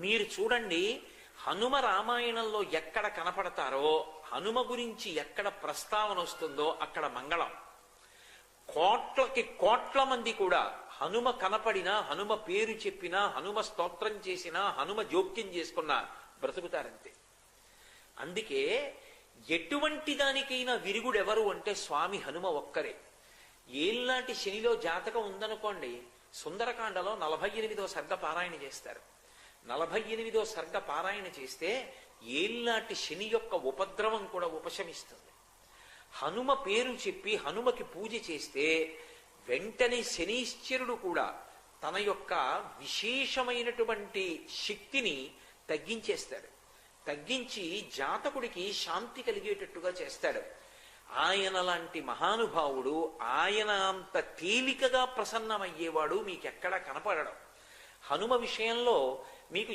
మీరు చూడండి, హనుమ రామాయణంలో ఎక్కడ కనపడతారో, హనుమ గురించి ఎక్కడ ప్రస్తావన వస్తుందో అక్కడ మంగళం. కోట్లకి కోట్ల మంది కూడా హనుమ కనపడినా, హనుమ పేరు చెప్పినా, హనుమ స్తోత్రం చేసినా, హనుమ జోక్యం చేసుకున్నా బ్రతుకుతారంతే. అందుకే ఎటువంటి దానికైనా విరుగుడెవరు అంటే స్వామి హనుమ ఒక్కరే. ఏళ్ళనాటి శనిలో జాతకం ఉందనుకోండి, సుందరకాండలో 48వ సర్గ పారాయణ చేస్తారు. 48వ సర్గ పారాయణ చేస్తే ఏళ్ళనాటి శని యొక్క ఉపద్రవం కూడా ఉపశమిస్తుంది. హనుమ పేరు చెప్పి హనుమకి పూజ చేస్తే వెంటనే శనీశ్వరుడు కూడా తన యొక్క విశేషమైనటువంటి శక్తిని తగ్గించేస్తాడు. తగ్గించి జాతకుడికి శాంతి కలిగేటట్టుగా చేస్తాడు. ఆయన లాంటి మహానుభావుడు, ఆయన అంత తేలికగా ప్రసన్నమయ్యేవాడు మీకెక్కడా కనపడడం. హనుమ విషయంలో మీకు